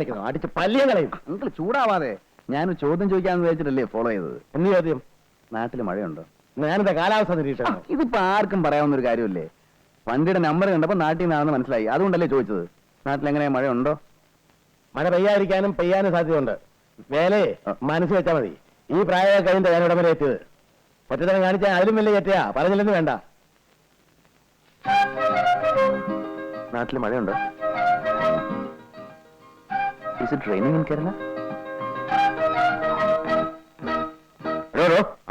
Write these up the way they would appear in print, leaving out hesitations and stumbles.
കാണിക്കുന്നു, അടിച്ച് പല്ലിയെ കളയും. നിങ്ങൾ ചൂടാവാതെ. ഞാനൊരു ചോദ്യം ചോദിക്കാന്ന് വിചാരിച്ചിട്ടല്ലേ ഫോളോ ചെയ്തത്. എന്ത് ചോദ്യം? നാട്ടിൽ മഴയുണ്ടോ? ഞാനെന്താ കാലാവസ്ഥ നിരീക്ഷണം? ഇതിപ്പോ ആർക്കും പറയാവുന്ന ഒരു കാര്യമല്ലേ. വണ്ടിയുടെ നമ്പർ കണ്ടപ്പോ നാട്ടിൽ നിന്നാണെന്ന് മനസ്സിലായി, അതുകൊണ്ടല്ലേ ചോദിച്ചത്. നാട്ടിൽ എങ്ങനെയാ, മഴയുണ്ടോ? മഴ പെയ്യാതിരിക്കാനും പെയ്യാനും സാധ്യതയുണ്ട്. വേലേ മനസ്സ് വെച്ചാൽ മതി. ഈ പ്രായ കഴിഞ്ഞ ഞാൻ ഉടമ എത്തിയത്. ഒറ്റത്തരം കാണിച്ചാൽ അതിലും വലിയ കയറ്റയാ, പറഞ്ഞില്ലെന്ന് വേണ്ട. നാട്ടിൽ മഴയുണ്ടോ? Is it raining in Kerala?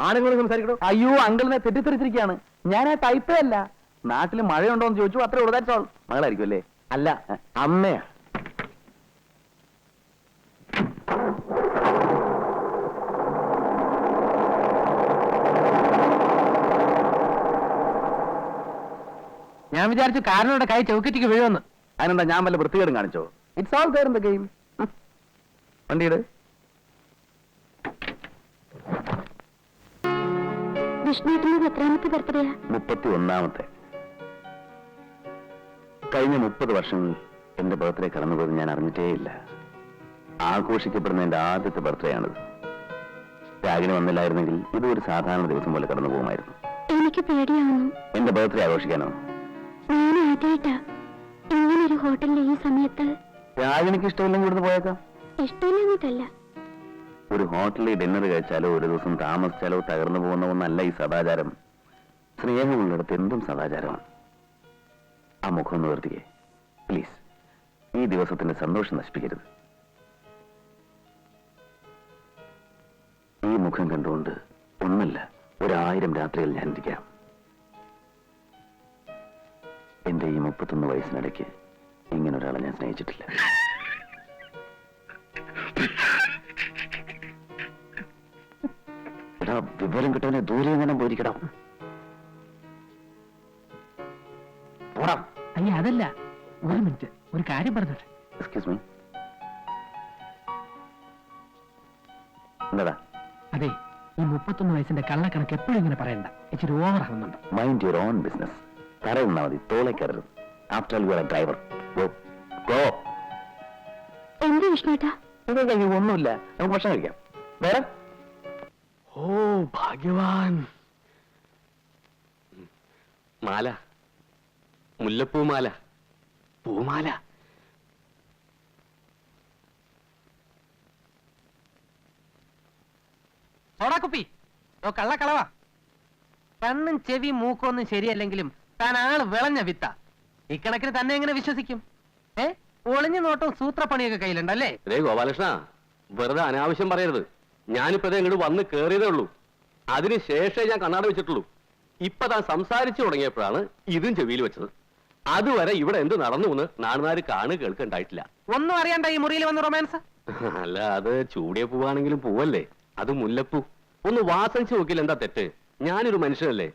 ആണുങ്ങൾ സംസാരിക്കണോ? അയ്യോ, അങ്കിളിനെ തെറ്റിദ്ധരിച്ചിരിക്കുകയാണ്. ഞാൻ ആ ടൈപ്പേ അല്ല. നാട്ടിൽ മഴയുണ്ടോ എന്ന് ചോദിച്ചു, അത്രേ ഉള്ളൂ. That's all. മകളായിരിക്കും അല്ലേ? അല്ല, അമ്മയാ. ഞാൻ വിചാരിച്ചു കാരനോടെ കൈ ചൗക്കറ്റിക്ക് വീഴുമെന്ന്. അതിനെന്താ, ഞാൻ വല്ല വൃത്തികേടും കാണിച്ചോ? It's all there in the game. വണ്ടിയുടെ വിഷ്ണുവിന്റെ എത്രാമത്തെ ബർത്ത്ഡേയാ? 31ാമത്തെ. കഴിഞ്ഞ 30 വർഷങ്ങളിൽ എന്റെ ബർത്ത്ഡേ കടന്നുപോയത് ഞാൻ അറിഞ്ഞിട്ടേയില്ല. ആഘോഷിക്കപ്പെടുന്ന എന്റെ ആദ്യത്തെ ബർത്ത്ഡേ ആണിത്. രാഗിന് വന്നില്ലായിരുന്നെങ്കിൽ ഇത് ഒരു സാധാരണ ദിവസം പോലെ കടന്നു പോകുമായിരുന്നു. എനിക്ക് പേടിയാവുന്നു. എന്റെ ബർത്ത്ഡേ ആഘോഷിക്കാനോ? ഞാൻ ആദ്യമായിട്ടാ ഇങ്ങനൊരു ഹോട്ടലിൽ ഈ സമയത്ത്. രാഗിനിക്ക് ഇഷ്ടമില്ലെങ്കിൽ ഇവിടുന്ന് പോയേക്കാം. ഇഷ്ടമില്ലെന്നിട്ടല്ല, ഒരു ഹോട്ടലിൽ ഡിന്നർ കഴിച്ചാലോ ഒരു ദിവസം താമസിച്ചാലോ തകർന്നു പോകുന്ന ഒന്നല്ല ഈ സദാചാരം. സ്നേഹമുള്ളിടത്ത് എന്തും സദാചാരമാണ്. ആ മുഖം ഒന്ന് നിർത്തിക്കേ പ്ലീസ്. ഈ ദിവസത്തിന്റെ സന്തോഷം നശിപ്പിക്കരുത്. ഈ മുഖം കണ്ടുകൊണ്ട് ഒന്നല്ല 1000 രാത്രികൾ ഞാൻ ഇരിക്കാം. എന്റെ ഈ 31 വയസ്സിനിടയ്ക്ക് ഇങ്ങനൊരാളെ ഞാൻ സ്നേഹിച്ചിട്ടില്ല. എടാ, വിവരം കിട്ടവനെ ദൂരെ എങ്ങനെ പോയിരിക്കണം. അയ്യ, അതല്ല, ഒരു മിനിറ്റ്, ഒരു കാര്യം പറഞ്ഞോട്ടെ. Excuse me. എന്താ? അതെ, ഈ 31 വയസ്സിന്റെ കള്ളക്കണക്ക് എപ്പോഴും ഇങ്ങനെ പറയണ്ട, ഇച്ചിരി ഓവർ ആവുന്നുണ്ട്. Mind your own business. കരയുന്നാ മതി, തോളെ കയറരുത്. After all you are a driver. Go go. എന്ത് വിഷ്ണുട്ടാ? ഒന്നുമില്ല, നമുക്ക് ഭക്ഷണം കഴിക്കാം. വേറെ? ഓ ഭാഗ്യവാൻ. മാല, മുല്ലപ്പൂമാല, പൂമാല. സോടാക്കുപ്പി, ഓ കള്ളക്കളവാ. കണ്ണും ചെവി മൂക്കൊന്നും ശരിയല്ലെങ്കിലും താൻ ആള് വിളഞ്ഞ വിത്ത. ഇക്കണക്കിന് തന്നെ എങ്ങനെ വിശ്വസിക്കും? ഒളിഞ്ഞു നോട്ടവും സൂത്രപ്പണിയൊക്കെ കയ്യിലുണ്ടല്ലേ? രേ ഗോപാലകൃഷ്ണ, വെറുതെ അനാവശ്യം പറയരുത്. ഞാനിപ്പോ ഇങ്ങോട്ട് വന്ന് കേറിയതേ ഉള്ളൂ. അതിനുശേഷമേ ഞാൻ കണ്ണാട വെച്ചിട്ടുള്ളൂ. ഇപ്പൊ താൻ സംസാരിച്ചു തുടങ്ങിയപ്പോഴാണ് ഇതും ചെവിയിൽ വെച്ചത്. അതുവരെ ഇവിടെ എന്ത് നടന്നു എന്ന് നാടുനാര് കേൾക്കുണ്ടായിട്ടില്ല. ഒന്നും അറിയണ്ട ഈ മുറിയിൽ വന്ന് റൊമാൻസ്. അല്ല, അത് ചൂടിയ പൂവാണെങ്കിലും പൂവല്ലേ, അത് മുല്ലപ്പൂ. ഒന്ന് വാസനിച്ച് നോക്കില്ല, എന്താ തെറ്റ്? ഞാനൊരു മനുഷ്യനല്ലേ.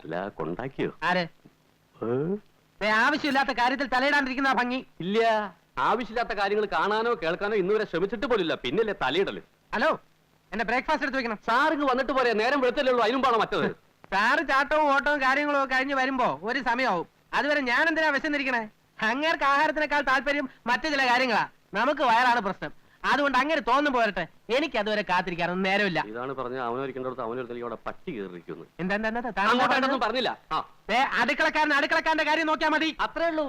അല്ല, കൊണ്ടാക്കിയോ? ആര്? ആവശ്യമില്ലാത്ത കാര്യത്തിൽ തലയിടാണ്ടിരിക്കുന്ന ഭംഗി ഇല്ല. ആവശ്യമില്ലാത്ത കാര്യങ്ങൾ കാണാനോ കേൾക്കാനോ ഇന്നുവരെ ശ്രമിച്ചിട്ട് പോലില്ല, പിന്നല്ലേ തലയിടല്. ഹലോ, എന്റെ ബ്രേക്ക്ഫാസ്റ്റ് എടുത്ത് വെക്കണം. സാറിങ് വന്നിട്ട് പോരെ, നേരം വെളുത്തല്ലേ ഉള്ളൂ, അതിനുമ്പാണോ മറ്റത്? സാറ് ചാട്ടവും ഓട്ടവും കാര്യങ്ങളും ഒക്കെ കഴിഞ്ഞ് വരുമ്പോ ഒരു സമയമാവും. അതുവരെ ഞാൻ എന്തിനാ വിശന്നിരിക്കണേ? അങ്ങേർക്ക് ആഹാരത്തിനേക്കാൾ താല്പര്യം മറ്റു ചില കാര്യങ്ങളാ. നമുക്ക് വയറാണ് പ്രശ്നം. അതുകൊണ്ട് അങ്ങനെ തോന്നും പോരട്ടെ. എനിക്ക് അതുവരെ കാത്തിരിക്കാനൊന്നും നേരമില്ല. ഇതാണ് പറഞ്ഞ അവനൊരിക്കേണ്ടടുത്ത് അവനൊരുത്തലിവിടെ പട്ടി കയറിയിരിക്കുന്നു. എന്താ പറഞ്ഞില്ല. അടുക്കളക്കാരന്റെ കാര്യം നോക്കിയാൽ മതി, അത്രേ ഉള്ളൂ.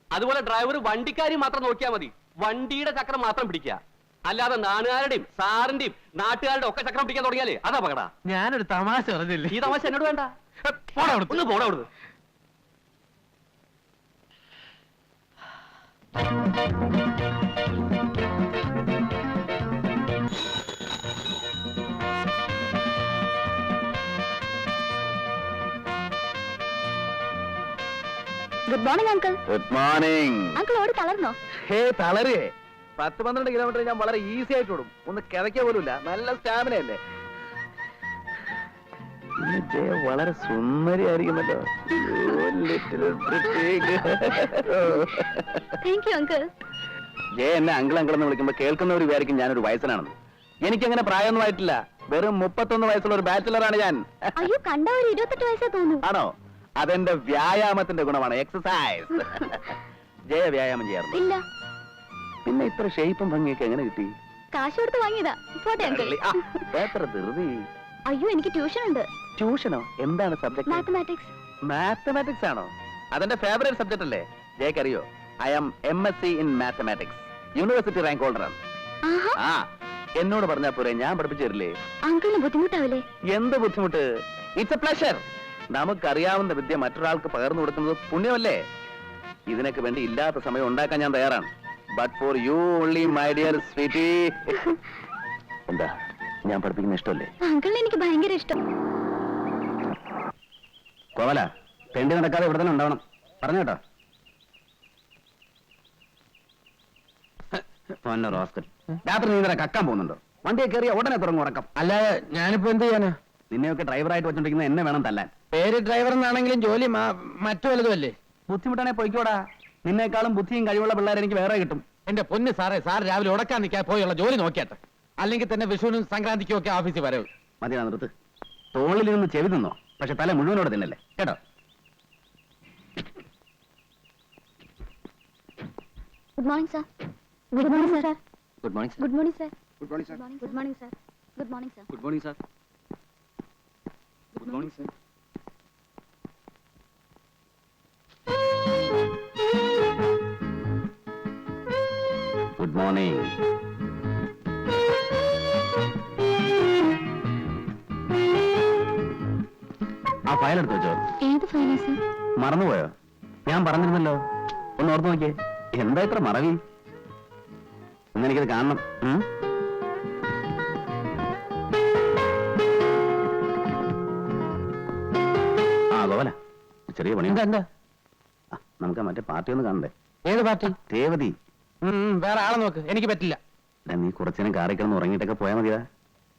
അതുപോലെ ഡ്രൈവർ വണ്ടിക്കാരി മാത്രം നോക്കിയാൽ മതി. വണ്ടിയുടെ ചക്രം മാത്രം പിടിക്കുക, അല്ലാതെ നാട്ടുകാരുടെയും സാറിന്റെയും നാട്ടുകാരുടെ ഒക്കെ ചക്രം പിടിക്കാൻ തുടങ്ങിയാലേ അതാ പകടാ. ഞാനൊരു തമാശ പറഞ്ഞില്ലേ? ഈ തമാശ എന്നോട് വേണ്ട. ഒന്ന് പോടാ അവിടുന്ന്. Good morning uncle. Good morning. Uncle ഓടി തളർന്നോ? ഹേ, തളരേ. 10-12 കിലോമീറ്റർ ഞാൻ വളരെ ഈസി ആയിട്ട് ഓടും. ഒന്ന് കിതയ്ക്ക പോലുമില്ല. നല്ല സ്റ്റാമിന അല്ലേ. വളരെ സുന്ദരിയായിരിക്കുന്നല്ലോ. Thank you uncle. ജയ എന്നെ അങ്കിൾ എന്ന് വിളിക്കുമ്പോ കേൾക്കുന്നവർ വിചാരിക്കും ഞാനൊരു വയസ്സനാണെന്ന്. എനിക്കങ്ങനെ പ്രായമൊന്നും ആയിട്ടില്ല. വെറും 31 വയസ്സുള്ള ഒരു ബാച്ചിലറാണ് ഞാൻ. അയ്യോ, കണ്ട ഒരു 28 വയസ്സേ തോന്നുന്നു. ആണോ? അതെന്റെ വ്യായാമത്തിന്റെ ഗുണമാണ്, എക്സസൈസ്. ജയ വ്യായാമം ചെയ്യാറുണ്ട്? ഇല്ല. പിന്നെ ഇത്ര ഷേപ്പും ഭംഗിയൊക്കെ എങ്ങനെ കിട്ടി? കാശ് കൊടുത്ത് വാങ്ങിയതാ. പോട്ടെ അങ്കിൾ. ആ, എത്ര ധൃതി. അയ്യോ, എനിക്ക് ട്യൂഷൻ ഉണ്ട്. ട്യൂഷനോ? എന്താണ് സബ്ജക്ട്? മാത്തമാറ്റിക്സ്. മാത്തമാറ്റിക്സ് ആണോ? അതെന്റെ ഫേവറേറ്റ് സബ്ജക്ട് അല്ലേ? ജയക്ക് അറിയോ? I am MSc in mathematics. University rank ഹോൾഡറാണ്. ആഹാ, ആ, എന്നോട് പറഞ്ഞാ പോരെ, ഞാൻ പഠിപ്പിച്ചു തരില്ലേ? അങ്കിളിന് ബുദ്ധിമുട്ടാവില്ലേ? എന്ത് ബുദ്ധിമുട്ട്? It's A pleasure. നമുക്കറിയാവുന്ന വിദ്യ മറ്റൊരാൾക്ക് പകർന്നു കൊടുക്കുന്നത് പുണ്യമല്ലേ? ഇതിനൊക്കെ വേണ്ടി ഇല്ലാത്ത സമയം ഉണ്ടാക്കാൻ ഞാൻ തയ്യാറാണ്. But for you only, my dear sweetie. എന്താ, ഞാൻ പഠിപ്പിക്കുന്ന ഇഷ്ടമല്ലേ? അങ്കിളിന് എനിക്ക് ഭയങ്കര ഇഷ്ടം. കോവല, തെണ്ടി നടക്കാതെ ഇവിടെ തന്നെ ഉണ്ടാവണം. പറഞ്ഞു കേട്ടോ. റോസ്കൽ, രാത്രി നീ ഇന്നലെ കക്കാൻ പോകുന്നുണ്ടോ? വണ്ടിയെ കയറിയ ഉടനെ തുടങ്ങും ഉറക്കം. അല്ലാതെ ഞാനിപ്പോ എന്ത് ചെയ്യാനാ? നിന്നെയൊക്കെ ഡ്രൈവറായിട്ട് വെച്ചോണ്ടിരിക്കുന്ന എന്നെ വേണം തല്ലാൻ. പേര് ഡ്രൈവർ എന്നാണെങ്കിലും ജോലി മറ്റു വല്ലതും അല്ലേ? ബുദ്ധിമുട്ടാണെ പോയിക്കോടാ. നിന്നേക്കാളും ബുദ്ധിയും കഴിവുള്ള പിള്ളേരെ എനിക്ക് വേറെ കിട്ടും. എന്റെ പൊന്ന് സാറേ, സാർ രാവിലെ ഉടക്കാൻ നിൽക്കാൻ പോയുള്ള ജോലി നോക്കിയാട്ടെ. അല്ലെങ്കിൽ തന്നെ വിഷുവിനും സംക്രാന്തിക്കും ഒക്കെ ഓഫീസിൽ വരവ്. മതിയാ, നിർത്ത്. തോളിൽ നിന്ന് ചെവി തിന്നോ, പക്ഷെ തല മുഴുവനോടെ തിന്നല്ലേ കേട്ടോ. Good morning sir. Good morning sir. Good morning good morning sir. Good morning sir. Good morning sir. Good morning sir. Good morning sir. Good morning sir. Good morning. ആ ഫയൽ എടുത്ത് വെച്ചോ. ഏത് ഫയലാ സർ? മറന്നുപോയോ? ഞാൻ പറഞ്ഞിരുന്നല്ലോ, ഒന്ന് ഓർത്ത് നോക്കിയേ. എന്താ ഇത്ര മറവി? എന്നെനിക്കത് കാണണം. ആ ഗോവല, ചെറിയ പണി. എന്താ? നമുക്ക് മറ്റേ പാർട്ടി ഒന്ന് കാണണ്ടേ? ഏത് പാർട്ടി? രേവതി. വേറെ ആളെ നോക്ക്, എനിക്ക് പറ്റില്ല. എടാ, നീ കുറച്ചേരം കാറി കിടന്ന് ഉറങ്ങിയിട്ടൊക്കെ പോയാൽ മതിയാ.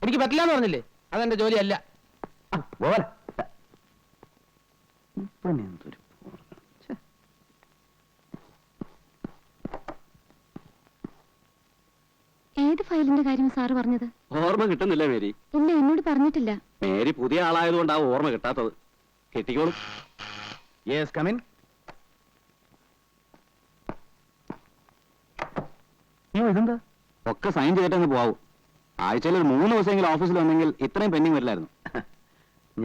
എനിക്ക് പറ്റില്ല എന്ന് പറഞ്ഞില്ലേ? അതെന്റെ ജോലിയല്ല. ഗോവല, ഇപ്പനെ എന്തൊരു പോർക്കം. ഛെ. ഏത് ഫയലിന്റെ കാര്യം സാറ് പറഞ്ഞത്? ഓർമ്മ കിട്ടുന്നില്ല മേരി. ഇല്ല, എന്നോട് പറഞ്ഞിട്ടില്ല. മേരി പുതിയ ആളായതുകൊണ്ട് ആ ഓർമ്മ കിട്ടാത്തത്. കിട്ടിക്കോളും. Yes, come in. ഇതെന്താ? ഒക്കെ സൈൻ ചെയ്തിട്ടങ്ങ് പോവും. ആഴ്ചയിൽ ഒരു 3 ദിവസമെങ്കിലും ഓഫീസിൽ വന്നെങ്കിൽ ഇത്രയും പെൻഡിങ് വരില്ലായിരുന്നു.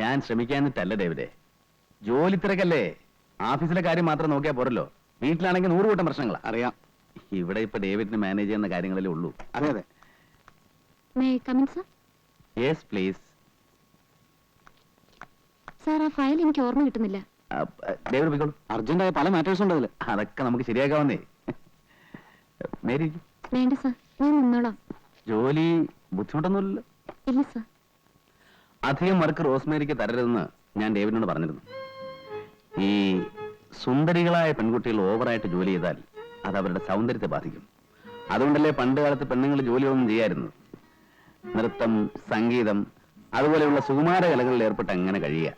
ഞാൻ ശ്രമിക്കാനിട്ടല്ല ഡേവിഡേ, ജോലി തിരക്കല്ലേ. ഓഫീസിലെ കാര്യം മാത്രം നോക്കിയാൽ പോരല്ലോ. വീട്ടിലാണെങ്കിൽ 100 കൂട്ടം പ്രശ്നങ്ങളാ. അറിയാം. ഇവിടെ ഇപ്പൊ ഡേവിഡിന് മാനേജ് ചെയ്യുന്ന കാര്യങ്ങളല്ലേ ഉള്ളൂ. അതെ അതെ. May I come in sir? Yes please. Sir, ആ ഫയൽ എനിക്ക് ഓർമ്മ കിട്ടുന്നില്ല. ഡേവിഡ് പോയിക്കോളൂ. അർജന്റായ പല മാറ്റേഴ്സ് ഉണ്ട് അതിൽ. അതൊക്കെ നമുക്ക് ശരിയാക്കാവുന്നേ. മേരി, വേണ്ട സർ, ഞാൻ നിന്നോളാം. ജോലി ബുദ്ധിമുട്ടൊന്നുമില്ലല്ലോ? ഇല്ല സർ. അധികം വർക്ക് റോസ്മേരിക്ക് തരരുതെന്ന് ഞാൻ ഡേവിഡിനോട് പറഞ്ഞിരുന്നു. ഈ സുന്ദരികളായ പെൺകുട്ടികൾ ഓവറായിട്ട് ജോലി ചെയ്താൽ അത് അവരുടെ സൗന്ദര്യത്തെ ബാധിക്കും. അതുകൊണ്ടല്ലേ പണ്ട് കാലത്ത് പെണ്ണുങ്ങൾ ജോലിയൊന്നും ചെയ്യായിരുന്നു. നൃത്തം, സംഗീതം, അതുപോലെയുള്ള സുകുമാര കലകളിൽ ഏർപ്പെട്ട് അങ്ങനെ കഴിയുക.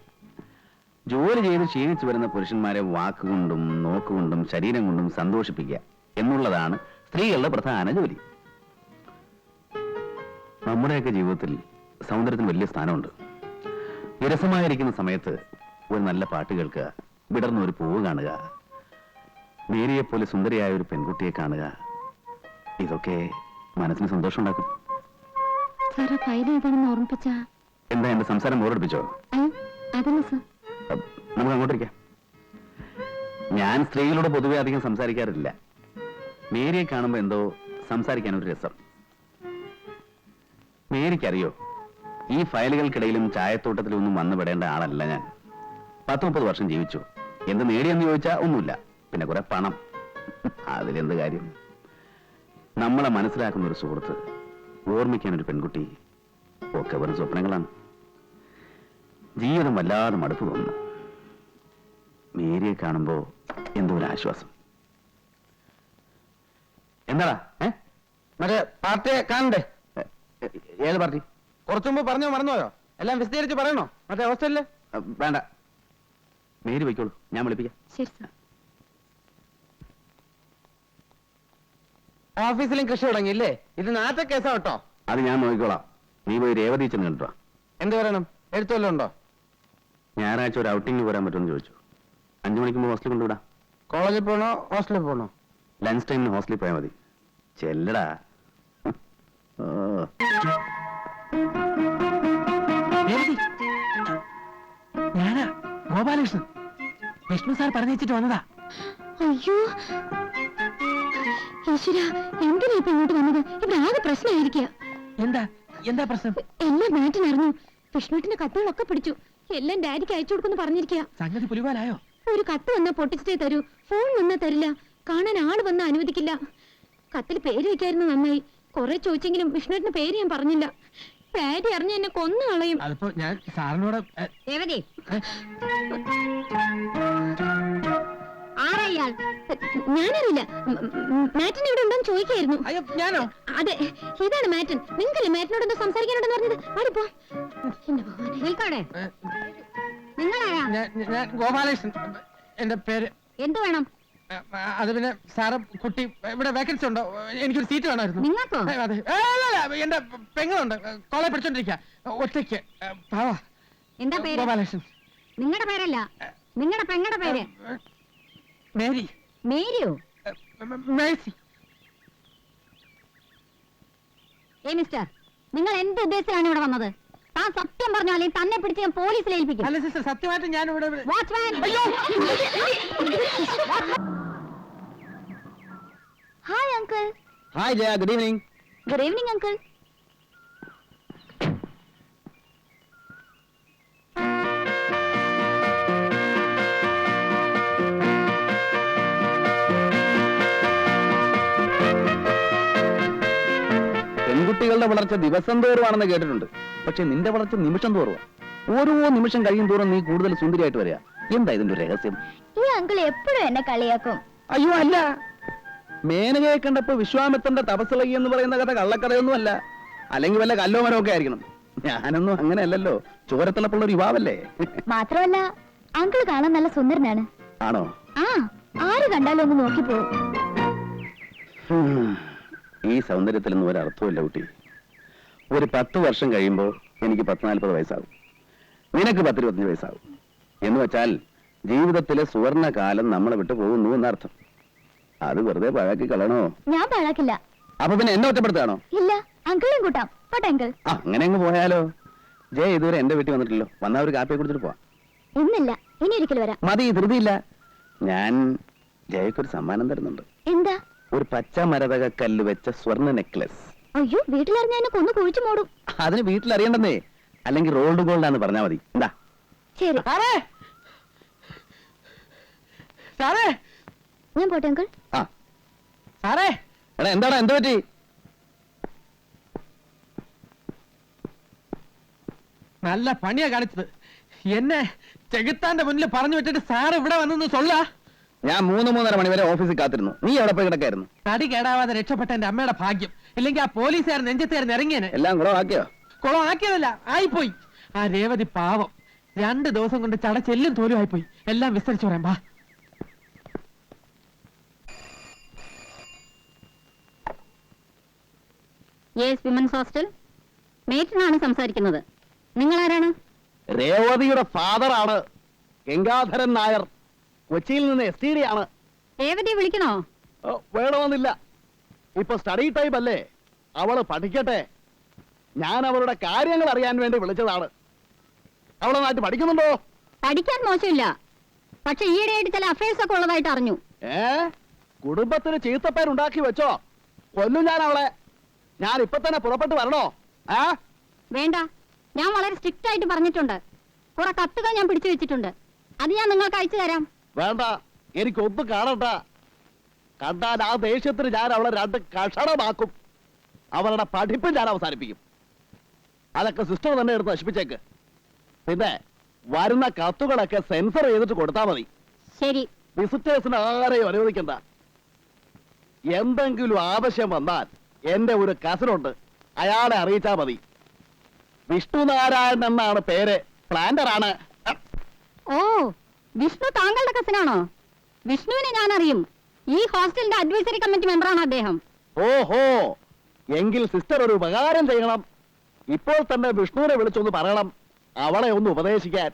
ജോലി ചെയ്ത് ക്ഷീണിച്ചു വരുന്ന പുരുഷന്മാരെ വാക്കുകൊണ്ടും നോക്കുകൊണ്ടും ശരീരം കൊണ്ടും സന്തോഷിപ്പിക്കുക എന്നുള്ളതാണ് സ്ത്രീകളുടെ പ്രധാന ജോലി. നമ്മുടെയൊക്കെ ജീവിതത്തിൽ സൗന്ദര്യത്തിന് വലിയ സ്ഥാനമുണ്ട്. വിരസമായിരിക്കുന്ന സമയത്ത് ഒരു നല്ല പാട്ട് കേൾക്കുക, വിടർന്ന ഒരു പൂവ് കാണുക, മേരിയെപ്പോലെ സുന്ദരിയായ ഒരു പെൺകുട്ടിയെ കാണുക, ഇതൊക്കെ മനസ്സിന് സന്തോഷം ഉണ്ടാക്കും. സാർ, ആ ഫയൽ ഏതാണെന്ന് ഓർമ്മിപ്പിച്ചാ? എന്താ എന്റെ സംസാരം ബോറടിപ്പിച്ചോ? അയ്യോ, അതല്ല സർ. നമുക്ക് അങ്ങോട്ടിരിക്കാം. ഞാൻ സ്ത്രീകളോട് പൊതുവെ അധികം സംസാരിക്കാറില്ല. മേരിയെ കാണുമ്പോ എന്തോ സംസാരിക്കാൻ ഒരു രസം. മേരിക്കറിയോ, ഈ ഫയലുകൾക്കിടയിലും ചായത്തോട്ടത്തിലും ഒന്നും വന്നു പെടേണ്ട ആളല്ല ഞാൻ. 10-30 വർഷം ജീവിച്ചു. എന്ത് നേടിയെന്ന് ചോദിച്ചാ ഒന്നുമില്ല. പിന്നെ കുറെ പണം, അതിലെന്ത് കാര്യം? നമ്മളെ മനസ്സിലാക്കുന്ന ഒരു സുഹൃത്ത്, ഓർമ്മിക്കാൻ ഒരു പെൺകുട്ടി, ഒക്കെ വെറും സ്വപ്നങ്ങളാണ്. ജീവിതം വല്ലാതെ മടുപ്പ് തോന്നുന്നു. മേരിയെ കാണുമ്പോ എന്തോ ഒരു ആശ്വാസം. എന്താടാ? മറ്റേ പാർട്ടിയെ കാണണ്ടേ? ഏത് പാർട്ടി? കുറച്ചു മുമ്പ് പറഞ്ഞോ, മറന്നുപോയോ? എല്ലാം വിശദീകരിച്ച് പറയണോ? മറ്റേ ഹോസ്റ്റലില്? വേണ്ട, മേരി വയ്ക്കോളൂ, ഞാൻ വിളിപ്പിക്കാം. ശരി സർ. ഓഫീസിലും കൃഷി തുടങ്ങിയില്ലേ? ഇത് നാട്ട കേസാ കേട്ടോ. അത് ഞാൻ നോക്കിക്കോളാം. നീ പോയി രേവതി ചെന്ന് കണ്ടിട്ടോ. എന്ത് പറയണം? എഴുത്തുവല്ലോ ഉണ്ടോ? ഞായറാഴ്ച ഒരു ഔട്ടിങ്ങിന് പോരാൻ പറ്റുമെന്ന് ചോദിച്ചു. 5 മണിക്ക് മുമ്പ് ഹോസ്റ്റലിൽ കൊണ്ടുവിടാം. കോളേജിൽ പോണോ ഹോസ്റ്റലിൽ പോണോ? ലഞ്ച് ടൈമിന് ഹോസ്റ്റലിൽ പോയാൽ മതി. ചെല്ലടാ. ഓ, ഞാനാ ഗോപാലകൃഷ്ണൻ. വിഷ്ണു സാർ പറഞ്ഞു വെച്ചിട്ട് വന്നതാ. അയ്യോ ഈശ്വര, എന്തിനാ ഇപ്പൊ ഇങ്ങോട്ട് വന്നത്? ഇവിടെ ആകെ പ്രശ്നമായിരിക്കുക. എന്താ എന്താ പ്രശ്നം? എല്ലാം മാറ്റിനറിഞ്ഞു. വിഷ്ണുട്ടിന്റെ കത്തുകളൊക്കെ പിടിച്ചു. എല്ലാം ഡാഡിക്ക് അയച്ചു കൊടുക്കുന്നു പറഞ്ഞിരിക്കുക. സംഗതി പുലിവാലായോ? ഒരു കത്ത് വന്നാ പൊട്ടിച്ചിട്ടേ തരൂ, ഫോൺ വന്നാ തരില്ല, കാണാൻ ആള് വന്നാ അനുവദിക്കില്ല. കത്തിൽ പേര് വെക്കായിരുന്നു നന്നായി. കുറെ ചോദിച്ചെങ്കിലും വിഷ്ണുട്ടിന്റെ പേര് ഞാൻ പറഞ്ഞില്ല. ഡാഡി അറിഞ്ഞ എന്നെ കൊന്നു കളയും. അതിപ്പോ ഞാൻ സാറിനോട് ദേവതേ, ആരായാൾ? ഞാനറിയില്ല. മാറ്റൻ ഇവിടെ ഉണ്ടോന്ന് ചോദിക്കായിരുന്നു. അയ്യോ ഞാനോ? അതെ, ഇതാണ് മാറ്റൻ. നിങ്ങൾക്കല്ലേ മാറ്റിനോട് എന്തോ സംസാരിക്കാനുണ്ടെന്ന് പറഞ്ഞത്? ആടിപ്പോ നിൽക്കാടെ. നിങ്ങളാരാ? ഞാൻ ഗോപാലകൃഷ്ണൻ. എന്റെ പേര്. എന്ത് വേണം? അത് പിന്നെ സാറ് കുട്ടി ഇവിടെ വേക്കൻസി ഉണ്ടോ? എനിക്കൊരു സീറ്റ് വേണമായിരുന്നു. നിങ്ങൾക്കോ? അതെ. എന്റെ പെങ്ങളുണ്ട്, കോളേജ് പഠിച്ചോണ്ടിരിക്ക, ഒറ്റയ്ക്ക്. എന്താ പേര്? ഗോപാലകൃഷ്ണൻ. നിങ്ങളുടെ പേരല്ല, നിങ്ങളുടെ പെങ്ങളുടെ പേര്. മേരി. മേരിയോ? മേഴ്സി. മിസ്റ്റർ, നിങ്ങൾ എന്ത് ഉദ്ദേശിച്ചാണ് ഇവിടെ വന്നത്? താൻ സത്യം പറഞ്ഞാലേ തന്നെ പിടിച്ച് ഞാൻ പോലീസിൽ ഏൽപ്പിക്കും. അല്ല സിസ്റ്റർ, സത്യമായിട്ട് ഞാൻ ഇവിടെ watchman! Hi uncle. Hi Jaya, good evening. Good evening uncle. പെൺകുട്ടികളുടെ വളർച്ച ദിവസം തോറുവാണെന്ന് കേട്ടിട്ടുണ്ട്. പക്ഷെ നിന്റെ വളർച്ച നിമിഷം തോറുവാ. ഓരോ നിമിഷം കഴിയും തോറും നീ കൂടുതൽ സുന്ദരിയായിട്ട് വരിക. എന്താ ഇതിന്റെ ഒരു രഹസ്യം? ഈ അങ്കിൾ എപ്പോഴും എന്നെ കളിയാക്കും. അയ്യോ അല്ല, മേനകയെ കണ്ടപ്പോ വിശ്വാമിത്രന്റെ തപസ്സിളകി എന്ന് പറയുന്ന കഥ കള്ളക്കഥയൊന്നുമല്ല. അല്ലെങ്കിൽ വല്ല കല്ലോ മരമൊക്കെ ആയിരിക്കണം. ഞാനൊന്നും അങ്ങനെ അല്ലല്ലോ, ചോരത്തിളപ്പുള്ള ഒരു യുവാവല്ലേ. മാത്രമല്ല അങ്കിൾ കാണാൻ നല്ല സുന്ദരനാണ്. ആണോ? ആ, ആര് കണ്ടാലും ഒന്ന് നോക്കിപ്പോ. ഈ സൗന്ദര്യത്തിലൊന്നും ഒരർത്ഥമില്ല കുട്ടി. ഒരു 10 വർഷം കഴിയുമ്പോ എനിക്ക് 40 വയസ്സാകും, നിനക്ക് 25 വയസ്സാകും. എന്ന് വെച്ചാൽ ജീവിതത്തിലെ സുവർണ കാലം നമ്മളെ വിട്ടു പോകുന്നു എന്നർത്ഥം. അത് വെറുതെ പഴാക്കി കളയണോ? ഞാൻ പാഴാക്കില്ല. അപ്പൊ പിന്നെ എന്നെ ഒറ്റപ്പെടുത്താണോ? ഇല്ല, അങ്കിളും കൂട്ടാം. പോട്ടെ അങ്കിൾ. അങ്ങനെ അങ്ങ് പോയാലോ? ജയ ഇതുവരെ എന്റെ വീട്ടിൽ വന്നിട്ടില്ലല്ലോ. വന്നാ ഒരു കാപ്പിയെ കുടിച്ചിട്ട് പോവാം. ഇന്നില്ല, ഇനി ഒരിക്കൽ വരാം. മതി, ധൃതിയില്ല. ഞാൻ ജയക്കൊരു സമ്മാനം തരുന്നുണ്ട്. എന്താ? ഒരു പച്ച മരതക കല്ല് വെച്ച സ്വർണ്ണ നെക്ലസ്. അയ്യോ, വീട്ടിലറിഞ്ഞ എന്നെ കൊന്നു കുഴിച്ചു മൂടും. അതിന് വീട്ടിൽ അറിയണ്ടെന്നേ, അല്ലെങ്കിൽ റോൾഡ് ഗോൾഡ് ആണെന്ന് പറഞ്ഞാൽ മതി. എന്താ? ശരി. സാറേ, സാറേ, ഞാൻ പോട്ടെ അങ്കിൾ. ആ സാറേ. എടാ, എന്താടാ, എന്ത് പറ്റി? നല്ല പണിയാ കാണിച്ചത്. എന്നെ ചെകുത്താന്റെ മുന്നിൽ പറഞ്ഞു വിട്ടിട്ട് സാറ് ഇവിടെ വന്നെന്ന് സൊല്ല. ഞാൻ 3-3:30 മണി വരെ ഓഫീസിൽ കാത്തിരുന്നു. നീ എവിടെ പോയി കിടക്കായിരുന്നു? തടി കേടാവാതെ രക്ഷപ്പെട്ട എന്റെ അമ്മയുടെ ഭാഗ്യം. ഇല്ലെങ്കിൽ ആ പോലീസുകാരൻ നെഞ്ചത്തേർന്ന് ഇറങ്ങിയേനെ. എല്ലാം കുളമാക്കിയോ? കുളം ആക്കിയതല്ല, ആയിപ്പോയി. ആ രേവതി പാവം 2 ദിവസം കൊണ്ട് ചടച്ചെല്ലും തോലും ആയിപ്പോയി. എല്ലാം വിസ്തരിച്ചു പറയാം. ബാ. Yes, women's hostel. മേറ്റിനാണ് സംസാരിക്കുന്നത്. നിങ്ങൾ ആരാണ്? രേവതിയുടെ ഫാദറാണ് ഗംഗാധരൻ നായർ. കൊച്ചിയിൽ നിന്ന് STD ആണ്. രേവതിയെ വിളിക്കണോ? വേണമെന്നില്ല, ഇപ്പൊ സ്റ്റഡി ടൈം അല്ലേ, അവള് പഠിക്കട്ടെ. ഞാൻ അവളുടെ കാര്യങ്ങൾ അറിയാൻ വേണ്ടി വിളിച്ചതാണ്. അവളെ നാട്ടിൽ പഠിക്കുന്നുണ്ടോ? പഠിക്കാൻ മോശമില്ല, പക്ഷെ ഈയിടെയായിട്ട് ചില അഫയേഴ്സ് ഒക്കെ ഉള്ളതായിട്ട് അറിഞ്ഞു. കുടുംബത്തിന് ചീത്തപ്പേരുണ്ടാക്കി വെച്ചോ? കൊല്ലും ഞാൻ അവളെ. ഞാൻ ഇപ്പൊ തന്നെ പുറപ്പെട്ടു വരണോ? വേണ്ട, ഞാൻ വളരെ സ്ട്രിക്റ്റ് ആയിട്ട് പറഞ്ഞിട്ടുണ്ട്. കുറെ കത്തുകൾ ഞാൻ പിടിച്ചു വെച്ചിട്ടുണ്ട്, അത് ഞാൻ നിങ്ങൾക്ക് അയച്ചു തരാം. വേണ്ട, എനിക്കൊന്നും കാണണ്ട. കണ്ടാൽ ആ ദേഷ്യത്തിന് ഞാൻ അവളെ 2 കഷണമാക്കും. അവളുടെ പഠിപ്പ് ഞാൻ അവസാനിപ്പിക്കും. അതൊക്കെ സിസ്റ്റർ തന്നെ എടുത്ത് നശിപ്പിച്ചേക്ക്. പിന്നെ വരുന്ന കത്തുകളൊക്കെ സെൻസർ ചെയ്തിട്ട് കൊടുത്താൽ മതി. ശരി. വിസിറ്റേഴ്സിന് ആരെയും അനുവദിക്കണ്ട. എന്തെങ്കിലും ആവശ്യം വന്നാൽ എന്റെ ഒരു കസിനുണ്ട്, അയാളെ അറിയിച്ചാൽ മതി. വിഷ്ണുനാരായണൻ എന്നാണ് പേര്. പ്ലാന്റർ ആണ്. ഓ, വിഷ്ണു താങ്കളുടെ കസിനാണോ? വിഷ്ണുവിനെ ഞാൻ അറിയും. ഈ ഹോസ്റ്റലിന്റെ അഡ്വൈസറി കമ്മിറ്റി മെമ്പറാണ് അദ്ദേഹം. ഓഹോ, എങ്കിൽ സിസ്റ്റർ ഒരു ഉപകാരം ചെയ്യണം. ഇപ്പോൾ തന്നെ വിഷ്ണുവിനെ വിളിച്ചൊന്ന് പറയണം, അവളെ ഒന്ന് ഉപദേശിക്കാൻ.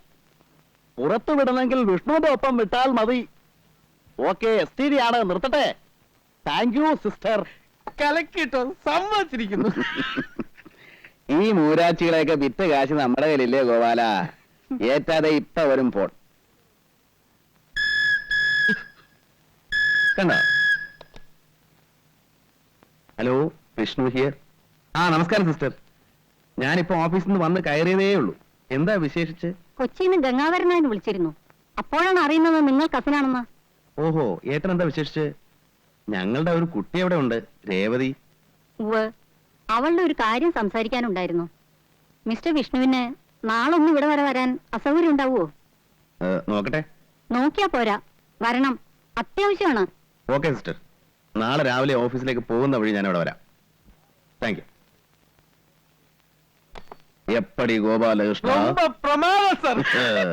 പുറത്തു വിടണമെങ്കിൽ വിഷ്ണുവിന്റെ ഒപ്പം വിട്ടാൽ മതി. ഓക്കെ, STD ആണ്. നിർത്തട്ടെ. Thank you sister. കലക്കിട്ടോ സമ്മതിച്ചിരിക്കുന്നു. ഈ മൂരാച്ചികളെയൊക്കെ വിറ്റ കാശ് നമ്മുടെ കയ്യിലില്ലേ ഗോപാല? ഏറ്റാതെ ഇപ്പൊ വരും പോൺ. കണ്ടോ? Hello, Vishnu here. നമസ്കാരം സിസ്റ്റർ. ഞാനിപ്പോ ഓഫീസിൽ നിന്ന് വന്ന് കയറിയതേ ഉള്ളൂ. എന്താ വിശേഷിച്ച്? കൊച്ചിയിൽ നിന്ന് ഗംഗാധരനായിരുന്നു വിളിച്ചിരുന്നു. അപ്പോഴാണ് അറിയുന്നത് നിങ്ങൾ കസിനാണെന്ന്. ഓഹോ, ഏട്ടൻ എന്താ വിശേഷിച്ച്? ഞങ്ങളുടെ ഒരു കുട്ടി അവിടെ ഉണ്ട്, രേവതി. ഉവ്വ്, അവളുടെ ഒരു കാര്യം സംസാരിക്കാനുണ്ടായിരുന്നു. മിസ്റ്റർ വിഷ്ണുവിന് നാളൊന്നും ഇവിടെ വരെ വരാൻ അസൗകര്യം ഉണ്ടാവുമോ? നോക്കട്ടെ. നോക്കിയാ പോരാ, വരണം, അത്യാവശ്യമാണ്. ഓക്കെ സിസ്റ്റർ, നാളെ രാവിലെ ഓഫീസിലേക്ക് പോകുന്ന വഴി ഞാൻ അവിടെ വരാം. Thank you. എപ്പടി ഗോപാലകൃഷ്ണ. പ്രമാദം സർ.